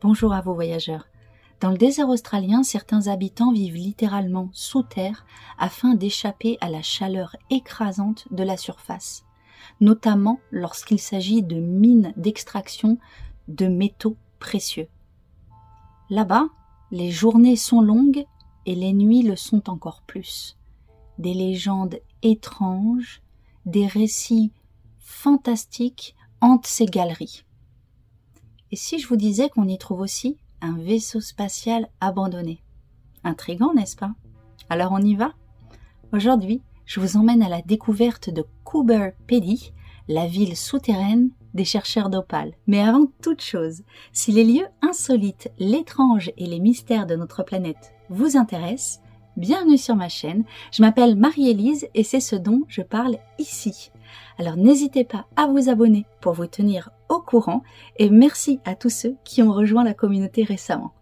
Bonjour à vous voyageurs. Dans le désert australien, certains habitants vivent littéralement sous terre afin d'échapper à la chaleur écrasante de la surface, notamment lorsqu'il s'agit de mines d'extraction de métaux précieux. Là-bas, les journées sont longues et les nuits le sont encore plus. Des légendes étranges, des récits fantastiques hantent ces galeries. Et si je vous disais qu'on y trouve aussi un vaisseau spatial abandonné? Intriguant, n'est-ce pas? Alors on y va? Aujourd'hui, je vous emmène à la découverte de Coober Pedy, la ville souterraine des chercheurs d'opale. Mais avant toute chose, si les lieux insolites, l'étrange et les mystères de notre planète vous intéressent, bienvenue sur ma chaîne. Je m'appelle Marie-Élise et c'est ce dont je parle ici. Alors n'hésitez pas à vous abonner pour vous tenir au courant et merci à tous ceux qui ont rejoint la communauté récemment.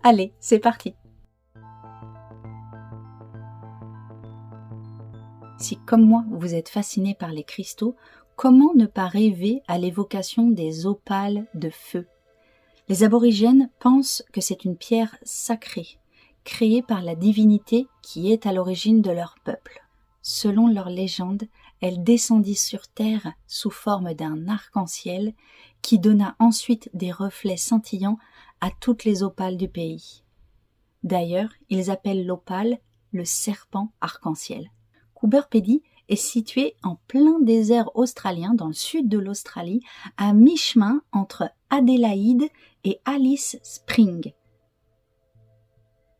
Allez, c'est parti! Si comme moi vous êtes fasciné par les cristaux, comment ne pas rêver à l'évocation des opales de feu? Les aborigènes pensent que c'est une pierre sacrée, créée par la divinité qui est à l'origine de leur peuple. Selon leur légende, elle descendit sur terre sous forme d'un arc-en-ciel qui donna ensuite des reflets scintillants à toutes les opales du pays. D'ailleurs, ils appellent l'opale le serpent arc-en-ciel. Coober Pedy est situé en plein désert australien dans le sud de l'Australie, à mi-chemin entre Adélaïde et Alice Springs.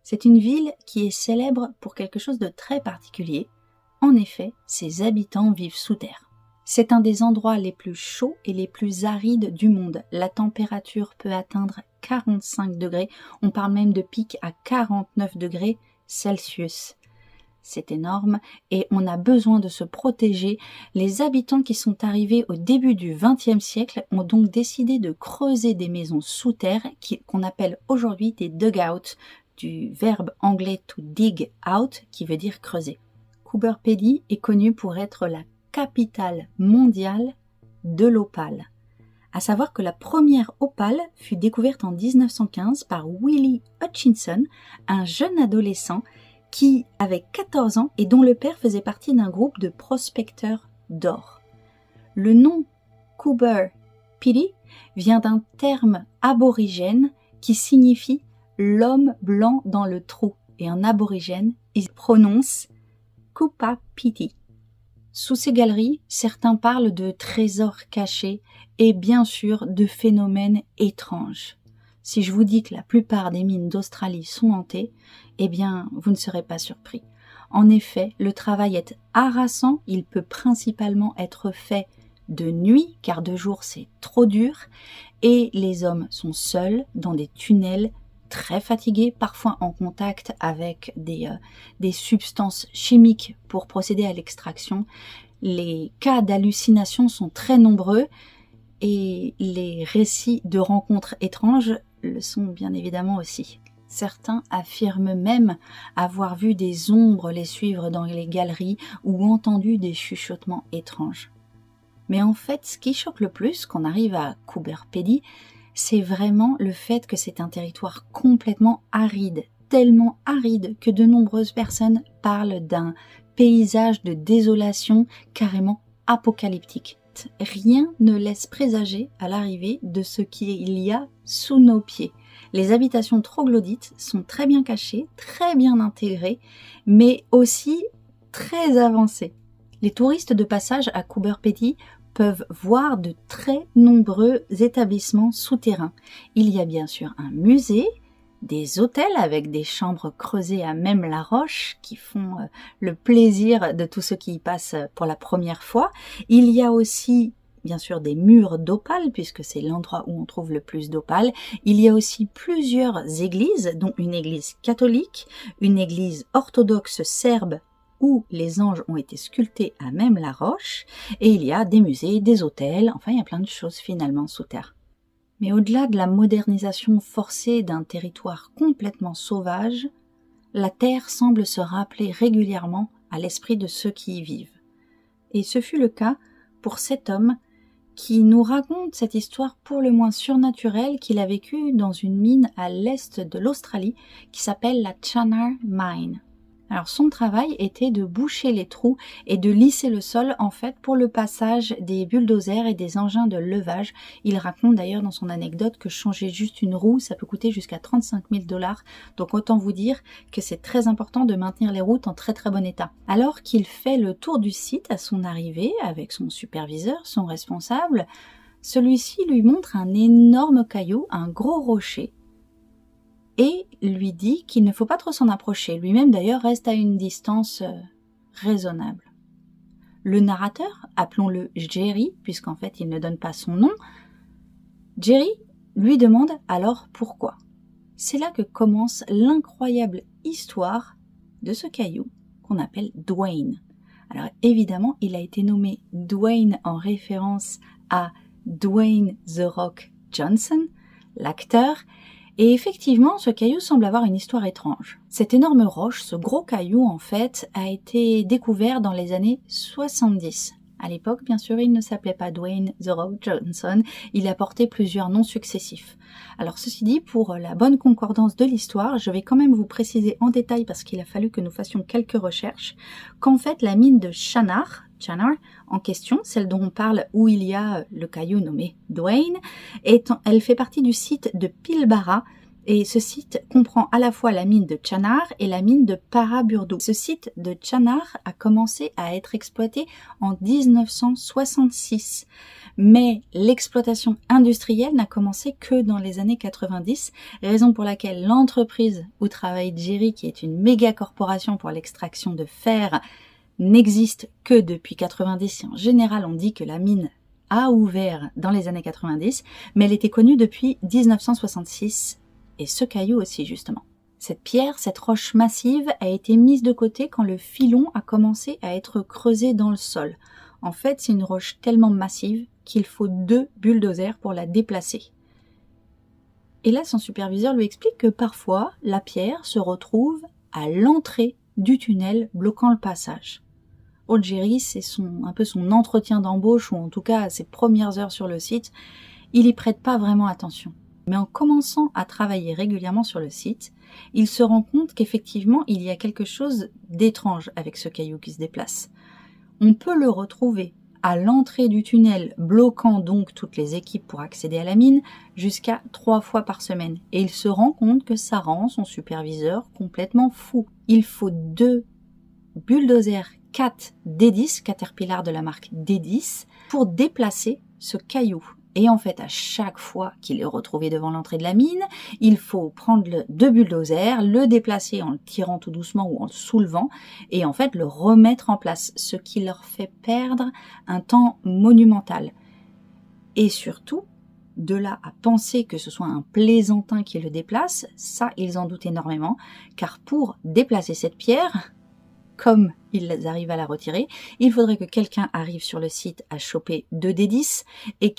C'est une ville qui est célèbre pour quelque chose de très particulier. En effet, ses habitants vivent sous terre. C'est un des endroits les plus chauds et les plus arides du monde. La température peut atteindre 45 degrés. On parle même de pics à 49 degrés Celsius. C'est énorme et on a besoin de se protéger. Les habitants qui sont arrivés au début du XXe siècle ont donc décidé de creuser des maisons sous terre qu'on appelle aujourd'hui des dugouts, du verbe anglais to dig out qui veut dire creuser. Coober Pedy est connu pour être la capitale mondiale de l'opale. À savoir que la première opale fut découverte en 1915 par Willie Hutchinson, un jeune adolescent qui avait 14 ans et dont le père faisait partie d'un groupe de prospecteurs d'or. Le nom Coober Pedy vient d'un terme aborigène qui signifie l'homme blanc dans le trou, et en aborigène, il prononce Coober Pedy. Sous ces galeries, certains parlent de trésors cachés et bien sûr de phénomènes étranges. Si je vous dis que la plupart des mines d'Australie sont hantées, eh bien, vous ne serez pas surpris. En effet, le travail est harassant, il peut principalement être fait de nuit, car de jour c'est trop dur, et les hommes sont seuls dans des tunnels très fatigués, parfois en contact avec des substances chimiques pour procéder à l'extraction. Les cas d'hallucination sont très nombreux et les récits de rencontres étranges le sont bien évidemment aussi. Certains affirment même avoir vu des ombres les suivre dans les galeries ou entendu des chuchotements étranges. Mais en fait, ce qui choque le plus quand on arrive à Coober Pedy, c'est vraiment le fait que c'est un territoire complètement aride, tellement aride que de nombreuses personnes parlent d'un paysage de désolation carrément apocalyptique. Rien ne laisse présager à l'arrivée de ce qu'il y a sous nos pieds. Les habitations troglodytes sont très bien cachées, très bien intégrées, mais aussi très avancées. Les touristes de passage à Coober Pedy peuvent voir de très nombreux établissements souterrains. Il y a bien sûr un musée, des hôtels avec des chambres creusées à même la roche qui font le plaisir de tous ceux qui y passent pour la première fois. Il y a aussi bien sûr des murs d'opale puisque c'est l'endroit où on trouve le plus d'opale. Il y a aussi plusieurs églises, dont une église catholique, une église orthodoxe serbe où les anges ont été sculptés à même la roche, et il y a des musées, des hôtels, enfin il y a plein de choses finalement sous terre. Mais au-delà de la modernisation forcée d'un territoire complètement sauvage, la terre semble se rappeler régulièrement à l'esprit de ceux qui y vivent. Et ce fut le cas pour cet homme qui nous raconte cette histoire pour le moins surnaturelle qu'il a vécue dans une mine à l'est de l'Australie qui s'appelle la Channar Mine. Alors son travail était de boucher les trous et de lisser le sol en fait pour le passage des bulldozers et des engins de levage. Il raconte d'ailleurs dans son anecdote que changer juste une roue ça peut coûter jusqu'à 35 000 $. Donc autant vous dire que c'est très important de maintenir les routes en très très bon état. Alors qu'il fait le tour du site à son arrivée avec son superviseur, son responsable, celui-ci lui montre un énorme caillou, un gros rocher, et lui dit qu'il ne faut pas trop s'en approcher. Lui-même d'ailleurs reste à une distance raisonnable. Le narrateur, appelons-le Jerry, puisqu'en fait il ne donne pas son nom, Jerry lui demande alors pourquoi. C'est là que commence l'incroyable histoire de ce caillou qu'on appelle Dwayne. Alors évidemment, il a été nommé Dwayne en référence à Dwayne The Rock Johnson, l'acteur. Et effectivement, ce caillou semble avoir une histoire étrange. Cette énorme roche, ce gros caillou en fait, a été découvert dans les années 70. À l'époque, bien sûr, il ne s'appelait pas Dwayne The Rock Johnson, il a porté plusieurs noms successifs. Alors ceci dit, pour la bonne concordance de l'histoire, je vais quand même vous préciser en détail, parce qu'il a fallu que nous fassions quelques recherches, qu'en fait la mine de Channar en question, celle dont on parle où il y a le caillou nommé Dwayne, elle fait partie du site de Pilbara, et ce site comprend à la fois la mine de Channar et la mine de Paraburdu. Ce site de Channar a commencé à être exploité en 1966, mais l'exploitation industrielle n'a commencé que dans les années 90, raison pour laquelle l'entreprise où travaille Jerry, qui est une méga corporation pour l'extraction de fer, n'existe que depuis 90. En général, on dit que la mine a ouvert dans les années 90, mais elle était connue depuis 1966, et ce caillou aussi justement. Cette pierre, cette roche massive a été mise de côté quand le filon a commencé à être creusé dans le sol. En fait, c'est une roche tellement massive qu'il faut 2 bulldozers pour la déplacer. Et là, son superviseur lui explique que parfois, la pierre se retrouve à l'entrée du tunnel bloquant le passage. Old Jerry, c'est un peu son entretien d'embauche, ou en tout cas ses premières heures sur le site, il y prête pas vraiment attention. Mais en commençant à travailler régulièrement sur le site, il se rend compte qu'effectivement, il y a quelque chose d'étrange avec ce caillou qui se déplace. On peut le retrouver à l'entrée du tunnel, bloquant donc toutes les équipes pour accéder à la mine, jusqu'à 3 fois par semaine. Et il se rend compte que ça rend son superviseur complètement fou. Il faut 2 bulldozers 4 D10, Caterpillar de la marque D10, pour déplacer ce caillou. Et en fait, à chaque fois qu'il est retrouvé devant l'entrée de la mine, il faut prendre 2 bulldozers, le déplacer en le tirant tout doucement ou en le soulevant, et en fait le remettre en place, ce qui leur fait perdre un temps monumental. Et surtout, de là à penser que ce soit un plaisantin qui le déplace, ça ils en doutent énormément, car pour déplacer cette pierre, comme ils arrivent à la retirer, il faudrait que quelqu'un arrive sur le site à choper 2 D10 et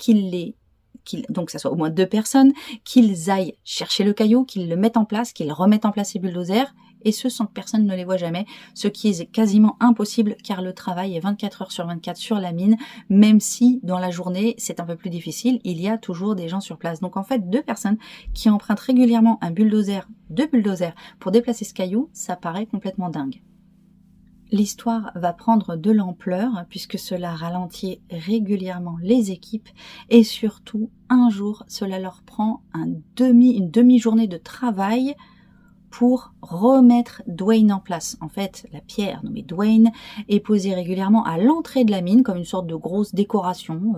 donc ça soit au moins 2 personnes, qu'ils aillent chercher le caillou, qu'ils le mettent en place, qu'ils remettent en place les bulldozers, et ce sans que personne ne les voit jamais, ce qui est quasiment impossible car le travail est 24 heures sur 24 sur la mine, même si dans la journée c'est un peu plus difficile, il y a toujours des gens sur place. Donc en fait 2 personnes qui empruntent régulièrement un bulldozer, 2 bulldozers pour déplacer ce caillou, ça paraît complètement dingue. L'histoire va prendre de l'ampleur puisque cela ralentit régulièrement les équipes et surtout un jour cela leur prend une demi-journée de travail pour remettre Dwayne en place. En fait, la pierre nommée Dwayne est posée régulièrement à l'entrée de la mine comme une sorte de grosse décoration.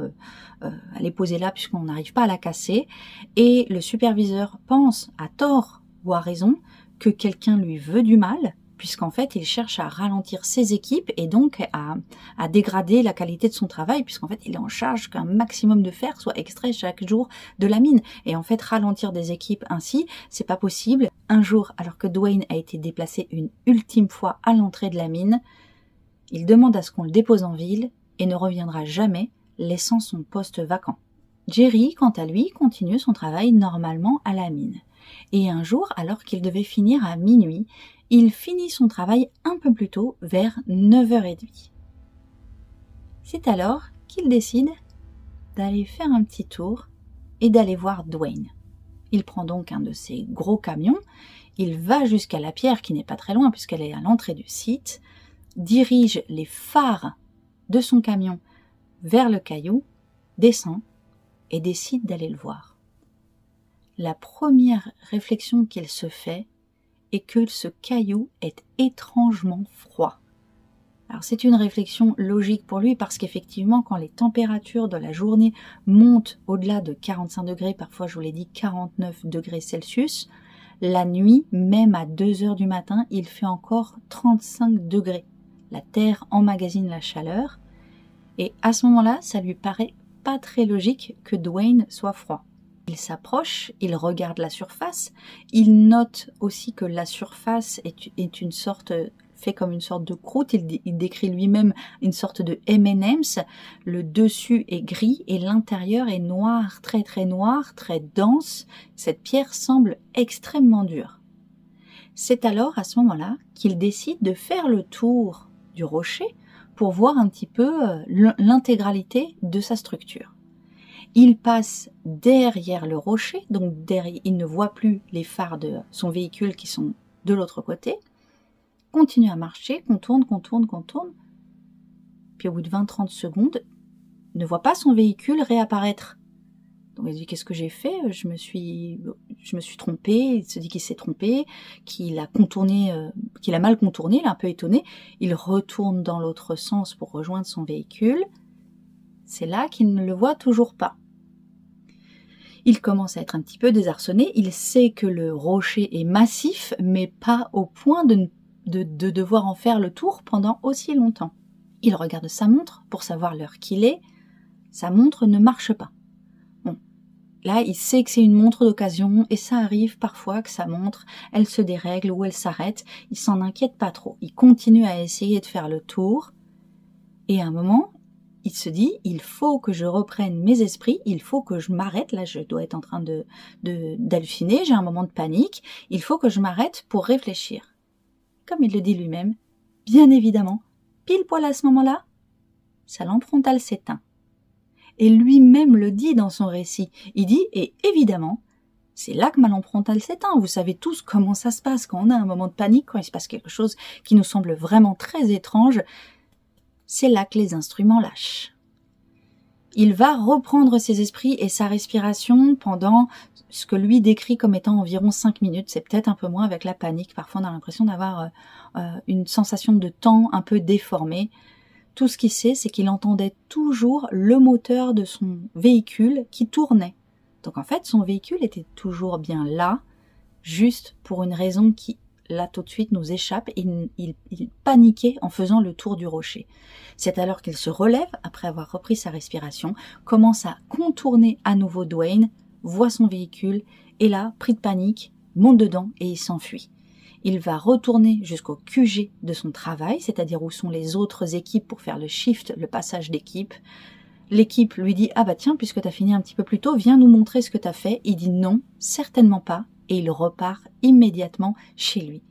Elle est posée là puisqu'on n'arrive pas à la casser et le superviseur pense à tort ou à raison que quelqu'un lui veut du mal, puisqu'en fait, il cherche à ralentir ses équipes et donc à dégrader la qualité de son travail, puisqu'en fait, il est en charge qu'un maximum de fer soit extrait chaque jour de la mine. Et en fait, ralentir des équipes ainsi, c'est pas possible. Un jour, alors que Dwayne a été déplacé une ultime fois à l'entrée de la mine, il demande à ce qu'on le dépose en ville et ne reviendra jamais, laissant son poste vacant. Jerry, quant à lui, continue son travail normalement à la mine. Et un jour, alors qu'il devait finir à minuit, il finit son travail un peu plus tôt, vers 9h30. C'est alors qu'il décide d'aller faire un petit tour et d'aller voir Dwayne. Il prend donc un de ses gros camions, il va jusqu'à la pierre qui n'est pas très loin puisqu'elle est à l'entrée du site, dirige les phares de son camion vers le caillou, descend et décide d'aller le voir. La première réflexion qu'il se fait est que ce caillou est étrangement froid. Alors c'est une réflexion logique pour lui parce qu'effectivement quand les températures de la journée montent au-delà de 45 degrés, parfois je vous l'ai dit 49 degrés Celsius, la nuit, même à 2 heures du matin, il fait encore 35 degrés. La Terre emmagasine la chaleur et à ce moment-là, ça lui paraît pas très logique que Dwayne soit froid. Il s'approche, il regarde la surface, il note aussi que la surface est une sorte, fait comme une sorte de croûte, il décrit lui-même une sorte de M&M's, le dessus est gris et l'intérieur est noir, très noir, très dense, cette pierre semble extrêmement dure. C'est alors à ce moment-là qu'il décide de faire le tour du rocher pour voir un petit peu l'intégralité de sa structure. Il passe derrière le rocher, donc il ne voit plus les phares de son véhicule qui sont de l'autre côté, continue à marcher, contourne, puis au bout de 20-30 secondes, ne voit pas son véhicule réapparaître. Donc il dit qu'est-ce que j'ai fait ? Je me suis trompé, il se dit qu'il s'est trompé, qu'il a mal contourné, il est un peu étonné, il retourne dans l'autre sens pour rejoindre son véhicule, c'est là qu'il ne le voit toujours pas. Il commence à être un petit peu désarçonné, il sait que le rocher est massif, mais pas au point de devoir en faire le tour pendant aussi longtemps. Il regarde sa montre pour savoir l'heure qu'il est, sa montre ne marche pas. Bon, là il sait que c'est une montre d'occasion et ça arrive parfois que sa montre, elle se dérègle ou elle s'arrête, il s'en inquiète pas trop, il continue à essayer de faire le tour et à un moment, il se dit, il faut que je reprenne mes esprits, il faut que je m'arrête, là je dois être en train d'halluciner, j'ai un moment de panique, il faut que je m'arrête pour réfléchir. Comme il le dit lui-même, bien évidemment, pile poil à ce moment-là, sa lampe frontale s'éteint. Et lui-même le dit dans son récit, il dit, et évidemment, c'est là que ma lampe frontale s'éteint. Vous savez tous comment ça se passe quand on a un moment de panique, quand il se passe quelque chose qui nous semble vraiment très étrange, c'est là que les instruments lâchent. Il va reprendre ses esprits et sa respiration pendant ce que lui décrit comme étant environ 5 minutes. C'est peut-être un peu moins avec la panique. Parfois on a l'impression d'avoir une sensation de temps un peu déformée. Tout ce qu'il sait, c'est qu'il entendait toujours le moteur de son véhicule qui tournait. Donc en fait, son véhicule était toujours bien là, juste pour une raison qui là tout de suite nous échappe, il paniquait en faisant le tour du rocher. C'est alors qu'il se relève, après avoir repris sa respiration, commence à contourner à nouveau Dwayne, voit son véhicule, et là, pris de panique, monte dedans et il s'enfuit. Il va retourner jusqu'au QG de son travail, c'est-à-dire où sont les autres équipes pour faire le shift, le passage d'équipe. L'équipe lui dit « Ah bah tiens, puisque t'as fini un petit peu plus tôt, viens nous montrer ce que t'as fait. » Il dit « Non, certainement pas. » Et il repart immédiatement chez lui.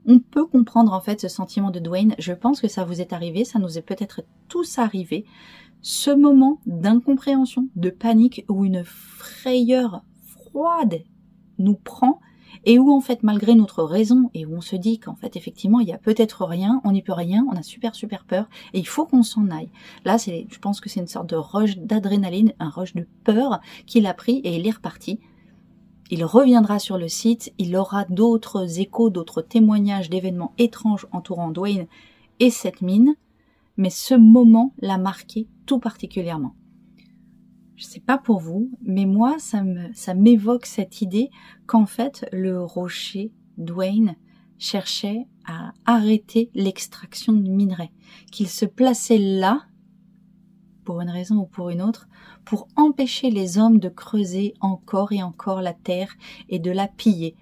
On peut comprendre en fait ce sentiment de Dwayne. Je pense que ça vous est arrivé, ça nous est peut-être tous arrivé. Ce moment d'incompréhension, de panique, où une frayeur froide nous prend et où en fait malgré notre raison et où on se dit qu'en fait effectivement il y a peut-être rien, on n'y peut rien, on a super peur et il faut qu'on s'en aille. Là je pense que c'est une sorte de rush d'adrénaline, un rush de peur qu'il a pris et il est reparti. Il reviendra sur le site, il aura d'autres échos, d'autres témoignages d'événements étranges entourant Dwayne et cette mine, mais ce moment l'a marqué tout particulièrement. Je sais pas pour vous, mais moi ça m'évoque cette idée qu'en fait le rocher Dwayne cherchait à arrêter l'extraction de minerais, qu'il se plaçait là, pour une raison ou pour une autre, pour empêcher les hommes de creuser encore et encore la terre et de la piller.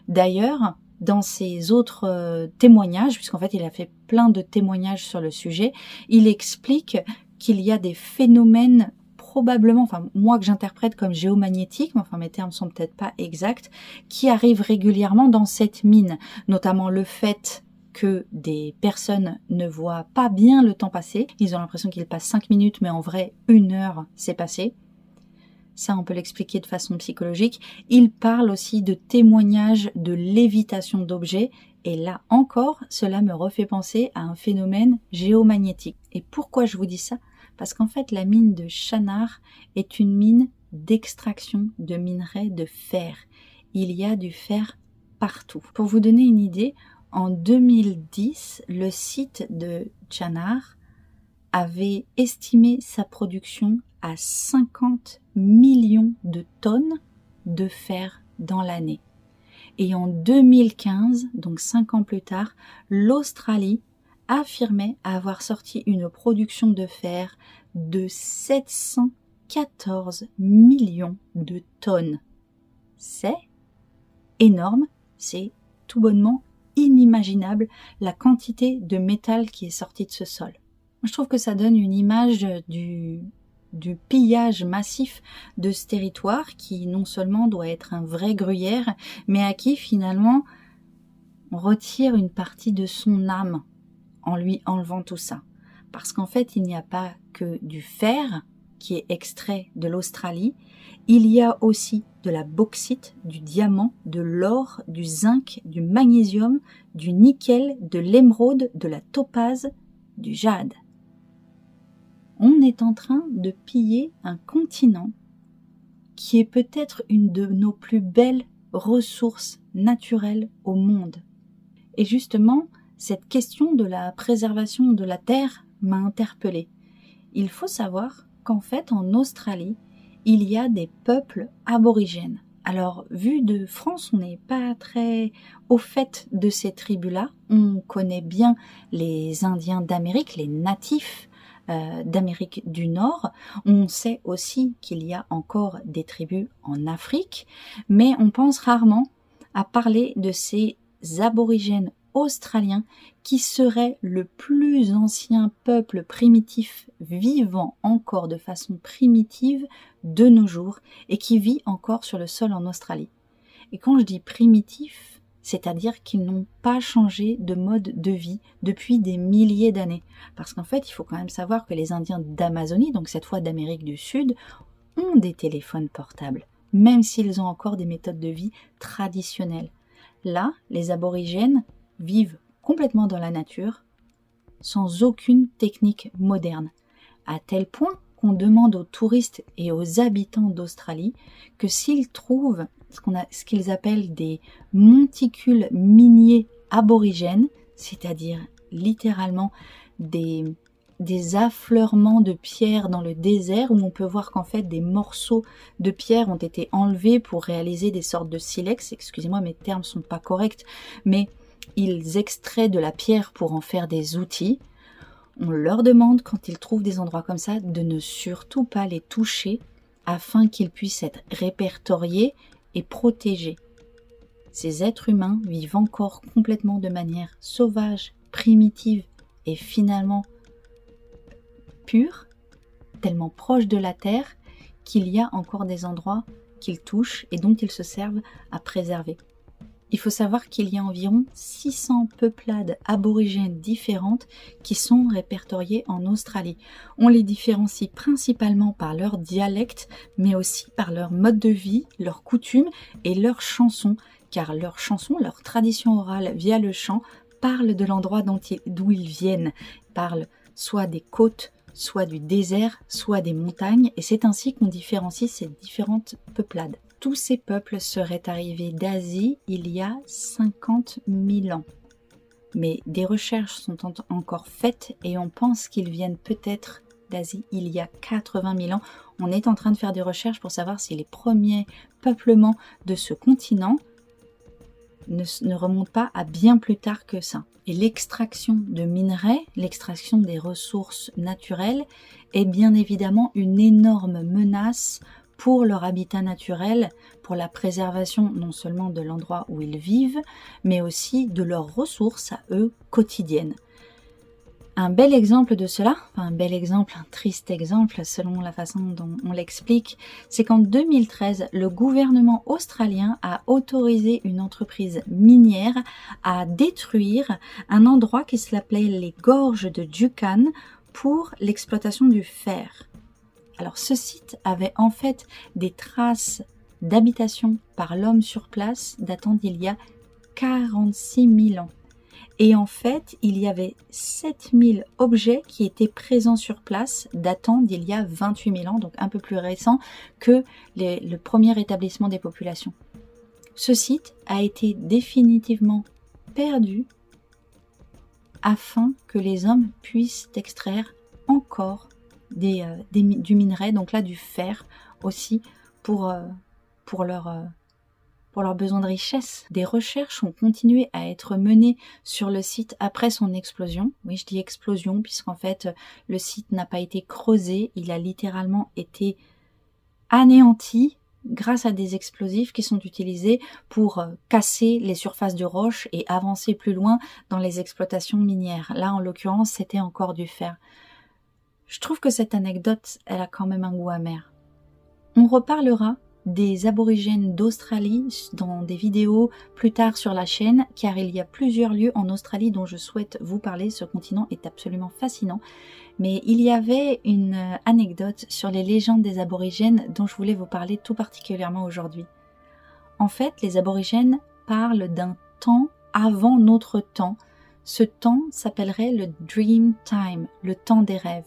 D'ailleurs, dans ses autres témoignages, puisqu'en fait il a fait plein de témoignages sur le sujet, il explique qu'il y a des phénomènes probablement, enfin moi que j'interprète comme géomagnétiques, mais enfin mes termes sont peut-être pas exacts, qui arrivent régulièrement dans cette mine, notamment le fait que des personnes ne voient pas bien le temps passer. Ils ont l'impression qu'il passe 5 minutes, mais en vrai, 1 heure s'est passée. Ça, on peut l'expliquer de façon psychologique. Il parle aussi de témoignages de lévitation d'objets. Et là encore, cela me refait penser à un phénomène géomagnétique. Et pourquoi je vous dis ça? Parce qu'en fait, la mine de Chanard est une mine d'extraction de minerais de fer. Il y a du fer partout. Pour vous donner une idée, en 2010, le site de Chanard avait estimé sa production à 50 millions de tonnes de fer dans l'année. Et en 2015, donc 5 ans plus tard, l'Australie affirmait avoir sorti une production de fer de 714 millions de tonnes. C'est énorme, c'est tout bonnement inimaginable la quantité de métal qui est sortie de ce sol. Je trouve que ça donne une image du pillage massif de ce territoire qui non seulement doit être un vrai gruyère, mais à qui finalement on retire une partie de son âme en lui enlevant tout ça. Parce qu'en fait, il n'y a pas que du fer qui est extrait de l'Australie, il y a aussi de la bauxite, du diamant, de l'or, du zinc, du magnésium, du nickel, de l'émeraude, de la topaze, du jade. On est en train de piller un continent qui est peut-être une de nos plus belles ressources naturelles au monde. Et justement, cette question de la préservation de la terre m'a interpellée. Il faut savoir qu'en fait, en Australie, il y a des peuples aborigènes. Alors, vu de France, on n'est pas très au fait de ces tribus-là. On connaît bien les Indiens d'Amérique, les natifs d'Amérique du Nord. On sait aussi qu'il y a encore des tribus en Afrique, mais on pense rarement à parler de ces aborigènes australiens qui seraient le plus ancien peuple primitif vivant encore de façon primitive de nos jours et qui vit encore sur le sol en Australie. Et quand je dis primitif, c'est-à-dire qu'ils n'ont pas changé de mode de vie depuis des milliers d'années. Parce qu'en fait, il faut quand même savoir que les Indiens d'Amazonie, donc cette fois d'Amérique du Sud, ont des téléphones portables, même s'ils ont encore des méthodes de vie traditionnelles. Là, les aborigènes vivent complètement dans la nature, sans aucune technique moderne, à tel point qu'on demande aux touristes et aux habitants d'Australie que s'ils trouvent ce qu'ils appellent des monticules miniers aborigènes, c'est-à-dire littéralement des affleurements de pierres dans le désert où on peut voir qu'en fait des morceaux de pierre ont été enlevés pour réaliser des sortes de silex. Excusez-moi, mes termes sont pas corrects, mais ils extraient de la pierre pour en faire des outils. On leur demande, quand ils trouvent des endroits comme ça, de ne surtout pas les toucher afin qu'ils puissent être répertoriés et protégés. Ces êtres humains vivent encore complètement de manière sauvage, primitive et finalement pure, tellement proche de la terre qu'il y a encore des endroits qu'ils touchent et dont ils se servent à préserver. Il faut savoir qu'il y a environ 600 peuplades aborigènes différentes qui sont répertoriées en Australie. On les différencie principalement par leur dialecte, mais aussi par leur mode de vie, leurs coutumes et leurs chansons, car leurs chansons, leur tradition orale via le chant, parlent de l'endroit d'où ils viennent, parlent soit des côtes, soit du désert, soit des montagnes, et c'est ainsi qu'on différencie ces différentes peuplades. Tous ces peuples seraient arrivés d'Asie il y a 50 000 ans. Mais des recherches sont encore faites et on pense qu'ils viennent peut-être d'Asie il y a 80 000 ans. On est en train de faire des recherches pour savoir si les premiers peuplements de ce continent ne remontent pas à bien plus tard que ça. Et l'extraction de minerais, l'extraction des ressources naturelles est bien évidemment une énorme menace pour leur habitat naturel, pour la préservation non seulement de l'endroit où ils vivent, mais aussi de leurs ressources à eux quotidiennes. Un bel exemple de cela, enfin un bel exemple, un triste exemple selon la façon dont on l'explique, c'est qu'en 2013, le gouvernement australien a autorisé une entreprise minière à détruire un endroit qui s'appelait les gorges de Juukan pour l'exploitation du fer. Alors ce site avait en fait des traces d'habitation par l'homme sur place datant d'il y a 46 000 ans. Et en fait, il y avait 7000 objets qui étaient présents sur place, datant d'il y a 28 000 ans, donc un peu plus récent que le premier établissement des populations. Ce site a été définitivement perdu afin que les hommes puissent extraire encore du minerai, donc là du fer aussi, pour leurs besoins de richesse. Des recherches ont continué à être menées sur le site après son explosion. Oui, je dis explosion puisqu'en fait, le site n'a pas été creusé, il a littéralement été anéanti grâce à des explosifs qui sont utilisés pour casser les surfaces de roches et avancer plus loin dans les exploitations minières. Là, en l'occurrence, c'était encore du fer. Je trouve que cette anecdote, elle a quand même un goût amer. On reparlera des aborigènes d'Australie dans des vidéos plus tard sur la chaîne, car il y a plusieurs lieux en Australie dont je souhaite vous parler. Ce continent est absolument fascinant. Mais il y avait une anecdote sur les légendes des aborigènes dont je voulais vous parler tout particulièrement aujourd'hui. En fait, les aborigènes parlent d'un temps avant notre temps. Ce temps s'appellerait le Dream Time, le temps des rêves.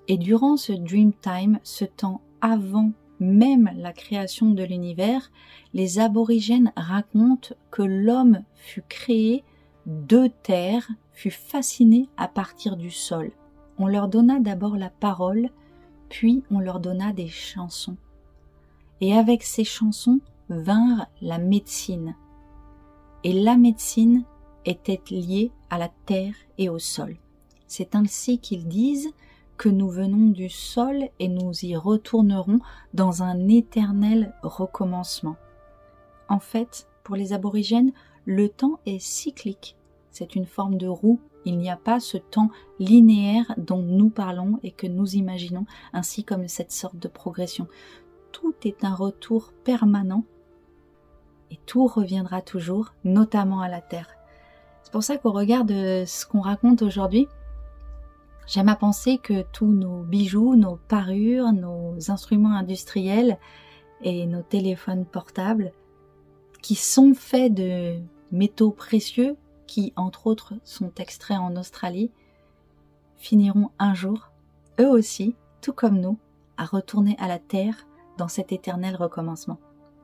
Et durant ce Dream Time, ce temps avant même la création de l'univers, les aborigènes racontent que l'homme fut créé de terre, fut fasciné à partir du sol. On leur donna d'abord la parole, puis on leur donna des chansons. Et avec ces chansons vinrent la médecine. Et la médecine était liée à la terre et au sol. C'est ainsi qu'ils disent que nous venons du sol et nous y retournerons dans un éternel recommencement. En fait, pour les aborigènes, le temps est cyclique. C'est une forme de roue. Il n'y a pas ce temps linéaire dont nous parlons et que nous imaginons, ainsi comme cette sorte de progression. Tout est un retour permanent et tout reviendra toujours, notamment à la terre. C'est pour ça qu'au regard de ce qu'on raconte aujourd'hui, j'aime à penser que tous nos bijoux, nos parures, nos instruments industriels et nos téléphones portables, qui sont faits de métaux précieux, qui entre autres sont extraits en Australie, finiront un jour, eux aussi, tout comme nous, à retourner à la terre dans cet éternel recommencement.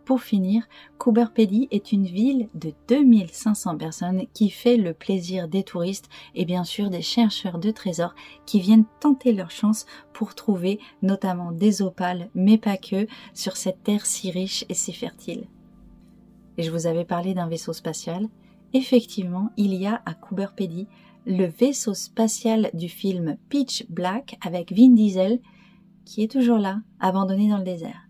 Pour finir, Coober Pedy est une ville de 2500 personnes qui fait le plaisir des touristes et bien sûr des chercheurs de trésors qui viennent tenter leur chance pour trouver notamment des opales, mais pas que, sur cette terre si riche et si fertile. Et je vous avais parlé d'un vaisseau spatial. Effectivement, il y a à Coober Pedy le vaisseau spatial du film Pitch Black avec Vin Diesel qui est toujours là, abandonné dans le désert.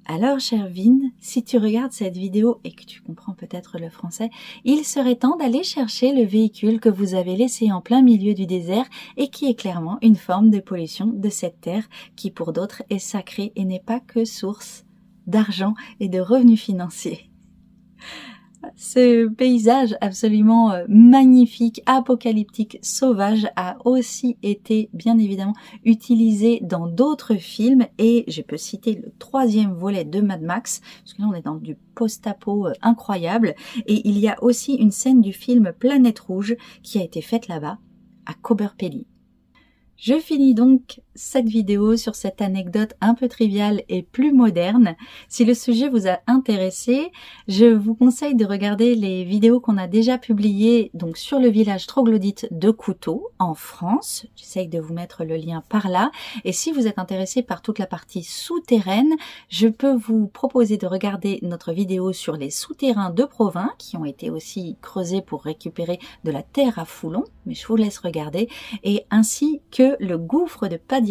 Alors, cher Vin, si tu regardes cette vidéo et que tu comprends peut-être le français, il serait temps d'aller chercher le véhicule que vous avez laissé en plein milieu du désert et qui est clairement une forme de pollution de cette terre qui pour d'autres est sacrée et n'est pas que source d'argent et de revenus financiers. Ce paysage absolument magnifique, apocalyptique, sauvage a aussi été bien évidemment utilisé dans d'autres films et je peux citer le 3e volet de Mad Max, parce que là on est dans du post-apo incroyable et il y a aussi une scène du film Planète Rouge qui a été faite là-bas à Coober Pedy. Je finis donc cette vidéo sur cette anecdote un peu triviale et plus moderne. Si le sujet vous a intéressé, je vous conseille de regarder les vidéos qu'on a déjà publiées donc sur le village troglodyte de Couteau en France. J'essaye de vous mettre le lien par là. Et si vous êtes intéressé par toute la partie souterraine, je peux vous proposer de regarder notre vidéo sur les souterrains de Provins qui ont été aussi creusés pour récupérer de la terre à Foulon. Mais je vous laisse regarder. Et ainsi que le gouffre de Padirac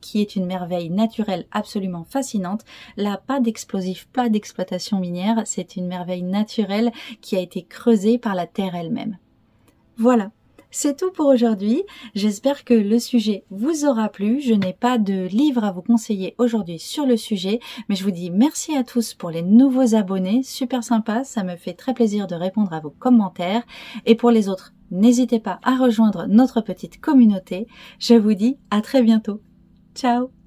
qui est une merveille naturelle absolument fascinante. Là, pas d'explosifs, pas d'exploitation minière, c'est une merveille naturelle qui a été creusée par la terre elle-même. Voilà, C'est tout pour aujourd'hui. J'espère que le sujet vous aura plu. Je n'ai pas de livre à vous conseiller aujourd'hui sur le sujet, mais je vous dis merci à tous pour les nouveaux abonnés. Super sympa, ça me fait très plaisir de répondre à vos commentaires. Et pour les autres, n'hésitez pas à rejoindre notre petite communauté. Je vous dis à très bientôt. Ciao!